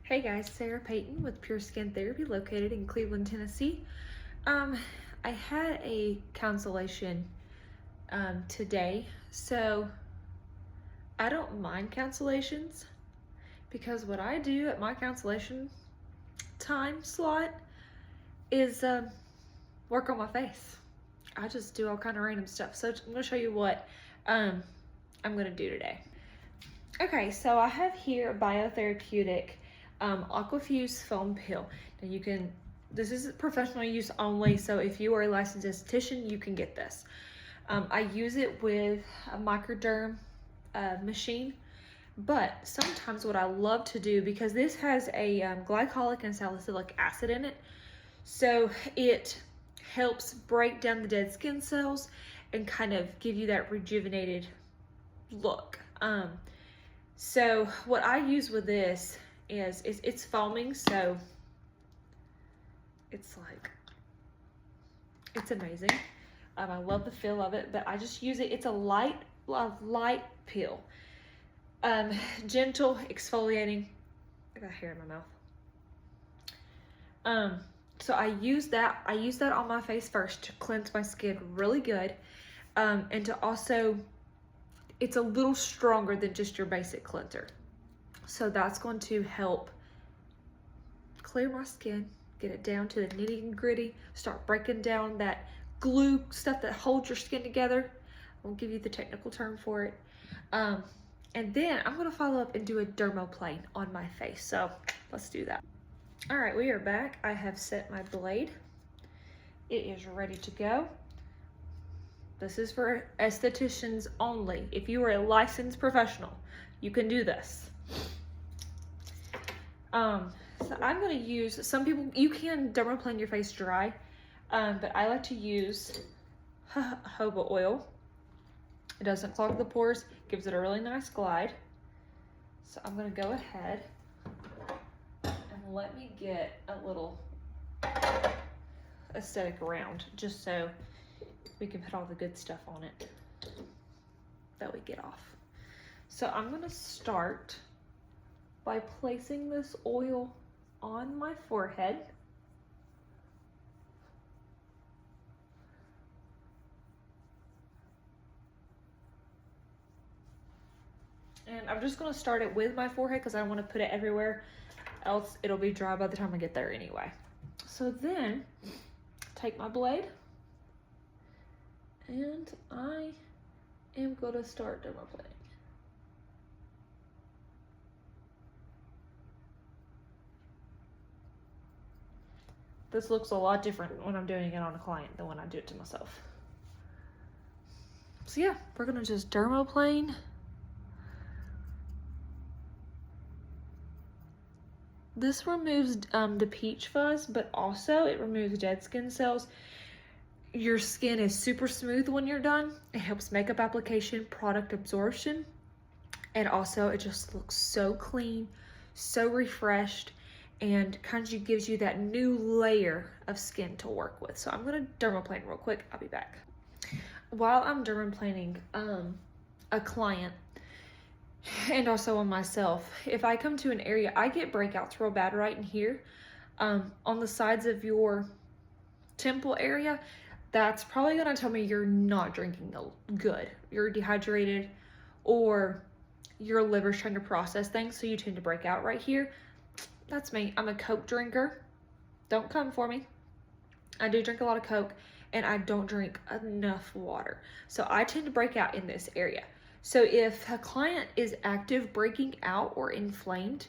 Hey guys, Sarah Payton with Pure Skin Therapy located in Cleveland, Tennessee. I had a cancellation today, so I don't mind cancellations because what I do at my cancellation time slot is work on my face. I just do all kind of random stuff. So I'm gonna show you what I'm gonna do today. Okay, so I have here a biotherapeutic Aquafuse foam pill. Now this is professional use only, so if you are a licensed esthetician, you can get this. I use it with a microderm machine, but sometimes what I love to do, because this has a glycolic and salicylic acid in it, so it helps break down the dead skin cells and kind of give you that rejuvenated look. So what I use with this is it's foaming, so it's amazing. I love the feel of it, but I just use it. It's a light peel. Gentle exfoliating. I got hair in my mouth. So I use that on my face first to cleanse my skin really good. And to also, it's a little stronger than just your basic cleanser. So that's going to help clear my skin, get it down to the nitty and gritty, start breaking down that glue stuff that holds your skin together. I'll give you the technical term for it. And then I'm gonna follow up and do a dermoplane on my face. So let's do that. All right, we are back. I have set my blade. It is ready to go. This is for estheticians only. If you are a licensed professional, you can do this. So I'm gonna use, some people, you can dermaplane your face dry, but I like to use jojoba oil. It doesn't clog the pores, gives it a really nice glide. So I'm gonna go ahead and let me get a little aesthetic round, just so we can put all the good stuff on it that we get off. So I'm gonna start by placing this oil on my forehead. And I'm just gonna start it with my forehead because I don't want to put it everywhere, else it'll be dry by the time I get there anyway. So then, take my blade, and I am gonna start dermaplaning. This looks a lot different when I'm doing it on a client than when I do it to myself. So yeah, we're gonna just dermaplane. This removes the peach fuzz, but also it removes dead skin cells. Your skin is super smooth when you're done. It helps makeup application, product absorption, and also it just looks so clean, so refreshed, and kind of gives you that new layer of skin to work with. So I'm gonna dermaplane real quick. I'll be back. While I'm dermaplaning a client, and also on myself, if I come to an area, I get breakouts real bad right in here, on the sides of your temple area. That's probably gonna tell me you're not drinking good. You're dehydrated, or your liver's trying to process things, so you tend to break out right here. That's me. I'm a Coke drinker. Don't come for me. I do drink a lot of Coke, and I don't drink enough water. So I tend to break out in this area. So if a client is active breaking out or inflamed,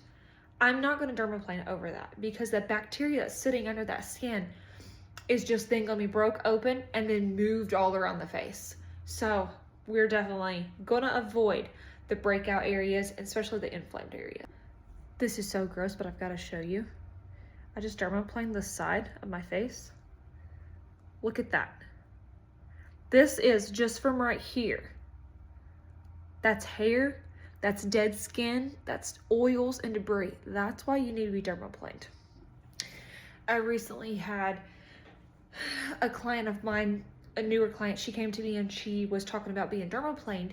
I'm not gonna dermaplane over that, because the bacteria that's sitting under that skin is just then gonna be broke open and then moved all around the face. So we're definitely gonna avoid the breakout areas, especially the inflamed area. This is so gross, but I've gotta show you. I just dermaplaned the side of my face. Look at that. This is just from right here. That's hair, that's dead skin, that's oils and debris. That's why you need to be dermaplaned. I recently had a client of mine, a newer client, she came to me and she was talking about being dermaplaned,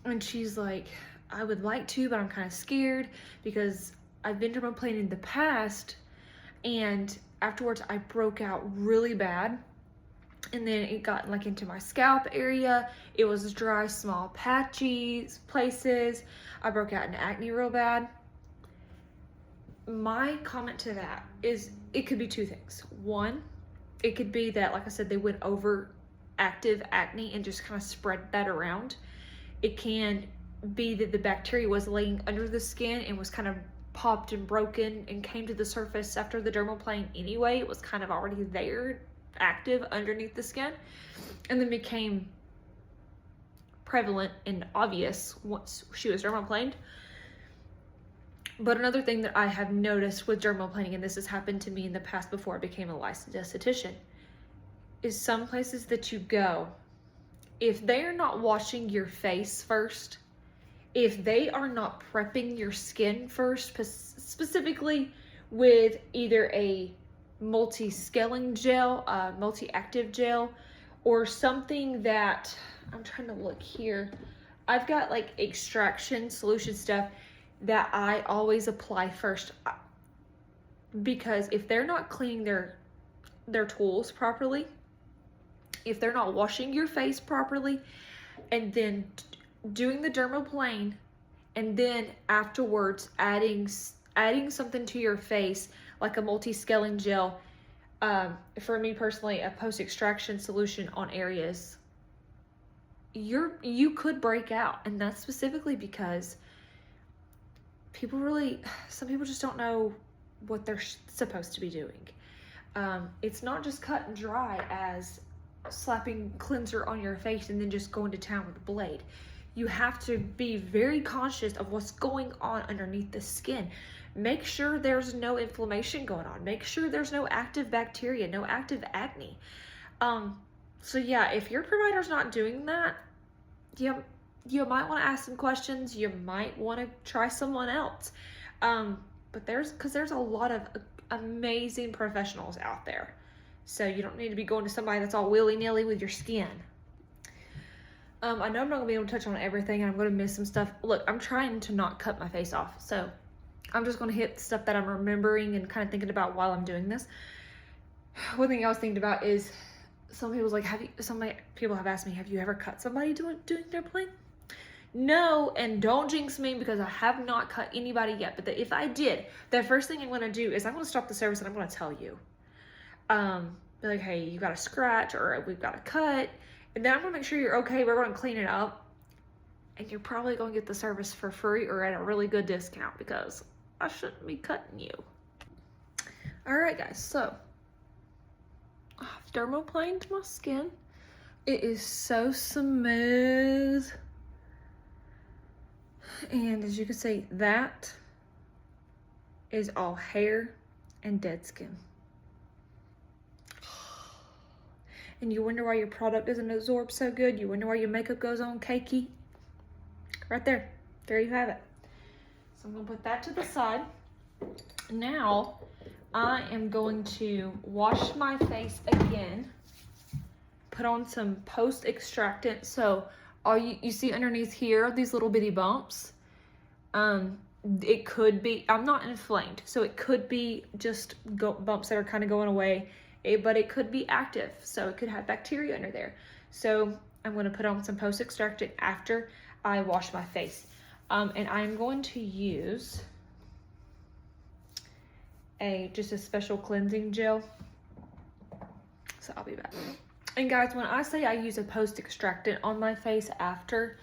and she's like, I would like to, but I'm kind of scared because I've been dermaplaning in the past, and afterwards I broke out really bad. And then it got like into my scalp area. It was dry, small, patchy places. I broke out in acne real bad. My comment to that is it could be two things. One, it could be that, like I said, they went over active acne and just kind of spread that around. It can be that the bacteria was laying under the skin and was kind of popped and broken and came to the surface after the dermaplane anyway. It was kind of already there, active underneath the skin, and then became prevalent and obvious once she was dermaplaned. But another thing that I have noticed with dermaplaning, and this has happened to me in the past before I became a licensed esthetician, is some places that you go, if they are not washing your face first, if they are not prepping your skin first, specifically with either a multi-scaling gel, multi-active gel, or something that, I'm trying to look here, I've got like extraction solution stuff that I always apply first, because if they're not cleaning their tools properly, if they're not washing your face properly, and then doing the dermaplane, and then afterwards adding something to your face like a multi-scaling gel, for me personally, a post-extraction solution on areas, you could break out. And that's specifically because some people just don't know what they're supposed to be doing. It's not just cut and dry as slapping cleanser on your face and then just going to town with a blade. You have to be very conscious of what's going on underneath the skin. Make sure there's no inflammation going on. Make sure there's no active bacteria, no active acne. So yeah, if your provider's not doing that, you might want to ask some questions. You might want to try someone else. But there's a lot of amazing professionals out there. So you don't need to be going to somebody that's all willy-nilly with your skin. I know I'm not going to be able to touch on everything, and I'm going to miss some stuff. Look, I'm trying to not cut my face off, so I'm just going to hit stuff that I'm remembering and kind of thinking about while I'm doing this. One thing I was thinking about is some people have asked me, have you ever cut somebody doing their plane? No, and don't jinx me because I have not cut anybody yet. But if I did, the first thing I'm going to do is I'm going to stop the service and I'm going to tell you. Be like, hey, you got a scratch or we've got a cut. And then I'm going to make sure you're okay. We're going to clean it up. And you're probably going to get the service for free or at a really good discount because I shouldn't be cutting you. All right, guys. So I've dermaplaned my skin. It is so smooth. And as you can see, that is all hair and dead skin. And you wonder why your product doesn't absorb so good. You wonder why your makeup goes on cakey. Right there. There you have it. So I'm going to put that to the side. Now, I am going to wash my face again. Put on some post-extractant. So all you see underneath here, these little bitty bumps. It could be, I'm not inflamed, so it could be just bumps that are kind of going away. But it could be active, so it could have bacteria under there. So I'm going to put on some post-extractant after I wash my face. And I'm going to use just a special cleansing gel. So I'll be back. And guys, when I say I use a post-extractant on my face after,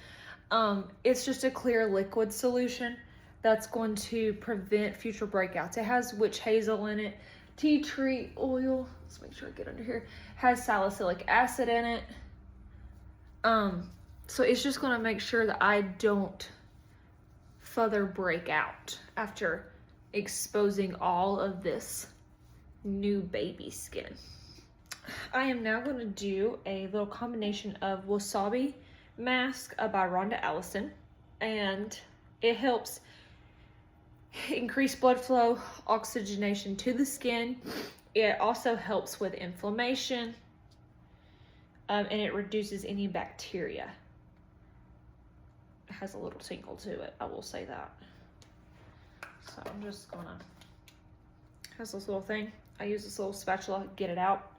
it's just a clear liquid solution that's going to prevent future breakouts. It has witch hazel in it, tea tree oil, let's make sure I get under here, has salicylic acid in it. So it's just going to make sure that I don't further break out after exposing all of this new baby skin. I am now going to do a little combination of wasabi mask by Rhonda Allison, and it helps increase blood flow, oxygenation to the skin. It also helps with inflammation, and it reduces any bacteria. It has a little tingle to it, I will say that. So I'm just gonna, has this little thing. I use this little spatula, get it out.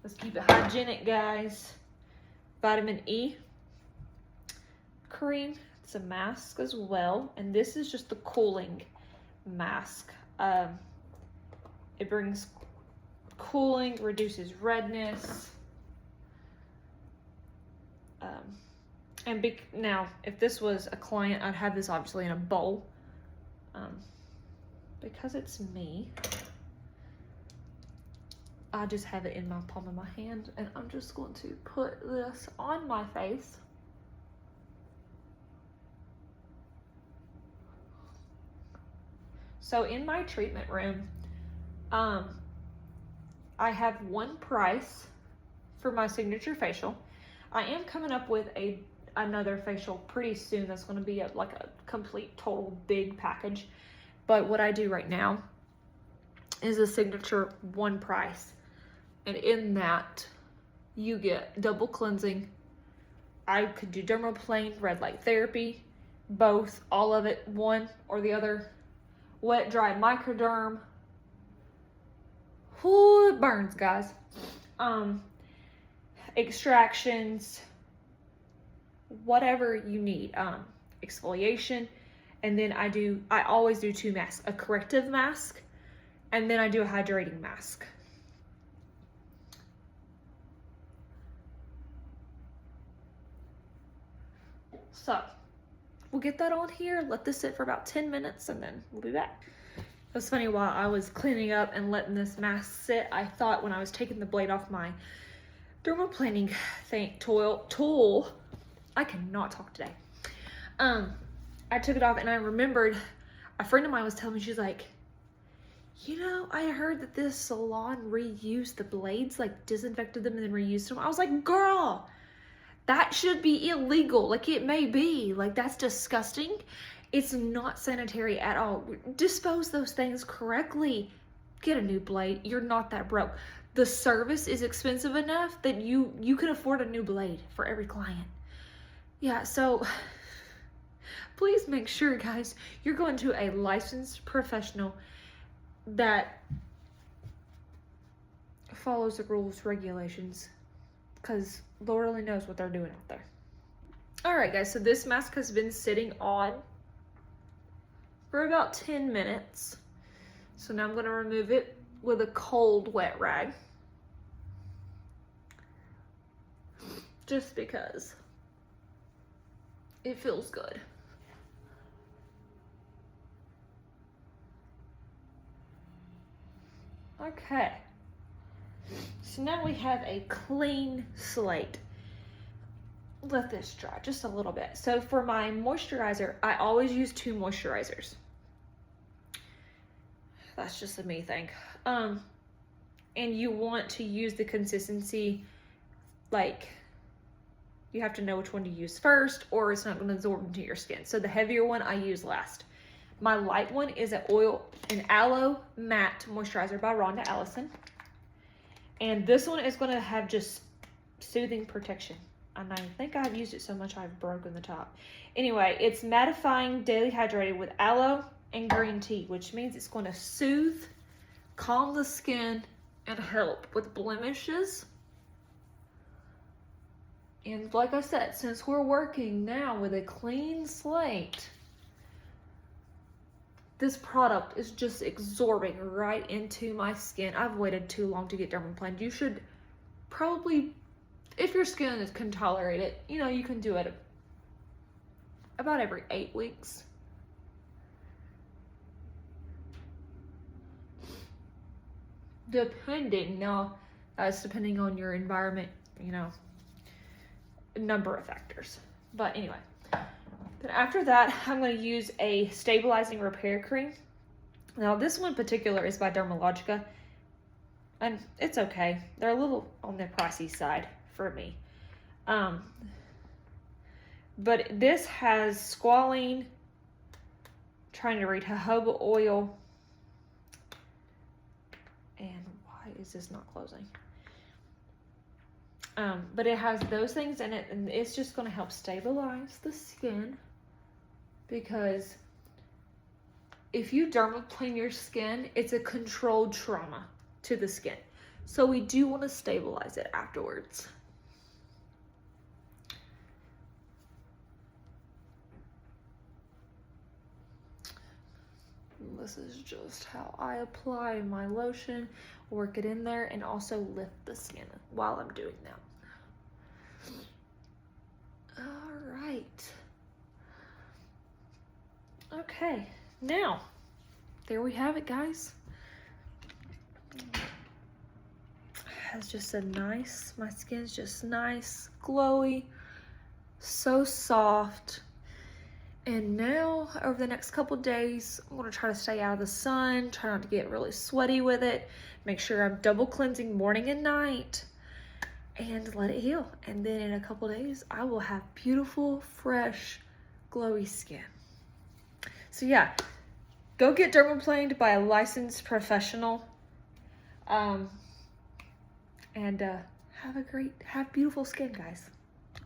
Let's keep it hygienic, guys. Vitamin E cream. It's a mask as well. And this is just the cooling mask. It brings cooling, reduces redness. Now, if this was a client, I'd have this obviously in a bowl. Because it's me, I just have it in my palm of my hand, and I'm just going to put this on my face. So in my treatment room, I have one price for my signature facial. I am coming up with another facial pretty soon that's going to be like a complete total big package. But what I do right now is a signature one price. And in that, you get double cleansing. I could do dermaplane, red light therapy, both, all of it, one or the other. Wet, dry, microderm. Whoo, it burns, guys. Extractions, whatever you need. Exfoliation. And then I always do 2 masks, a corrective mask, and then I do a hydrating mask. So we'll get that on here, let this sit for about 10 minutes, and then we'll be back. It was funny, while I was cleaning up and letting this mask sit, I thought when I was taking the blade off my dermaplaning tool, I cannot talk today. I took it off and I remembered a friend of mine was telling me, she's like, you know, I heard that this salon reused the blades, like disinfected them and then reused them. I was like, girl, that should be illegal. Like, it may be, like, that's disgusting. It's not sanitary at all. Dispose those things correctly. Get a new blade. You're not that broke. The service is expensive enough that you can afford a new blade for every client. Yeah, so please make sure, guys, you're going to a licensed professional that follows the rules, regulations, because Lord only knows what they're doing out there. All right, guys, so this mask has been sitting on for about 10 minutes. So now I'm going to remove it with a cold wet rag. Just because it feels good. Okay, so now we have a clean slate. Let this dry just a little bit. So for my moisturizer, I always use 2 moisturizers. That's just a me thing. And you want to use the consistency, like, you have to know which one to use first, or it's not going to absorb into your skin. So the heavier one I use last. My light one is an aloe matte moisturizer by Rhonda Allison. And this one is going to have just soothing protection. And I think I've used it so much I've broken the top. Anyway, it's mattifying daily hydrated with aloe and green tea, which means it's going to soothe, calm the skin, and help with blemishes. And like I said, since we're working now with a clean slate, this product is just absorbing right into my skin. I've waited too long to get dermaplane. You should probably, if your skin can tolerate it, you know, you can do it about every 8 weeks. Depending on your environment, you know, a number of factors. But anyway. Then after that, I'm going to use a stabilizing repair cream. Now this one in particular is by Dermalogica, and it's okay. They're a little on the pricey side for me. But this has squalene, trying to read, jojoba oil, and why is this not closing? But it has those things in it, and it's just going to help stabilize the skin, because if you dermaplane your skin, it's a controlled trauma to the skin. So we do want to stabilize it afterwards. This is just how I apply my lotion, work it in there, and also lift the skin while I'm doing that. All right. Okay, now, there we have it, guys. Has just a nice, my skin's just nice, glowy, so soft. And now, over the next couple days, I'm gonna try to stay out of the sun, try not to get really sweaty with it, make sure I'm double cleansing morning and night, and let it heal. And then in a couple days, I will have beautiful, fresh, glowy skin. So yeah, go get dermaplaned by a licensed professional, and have beautiful skin, guys.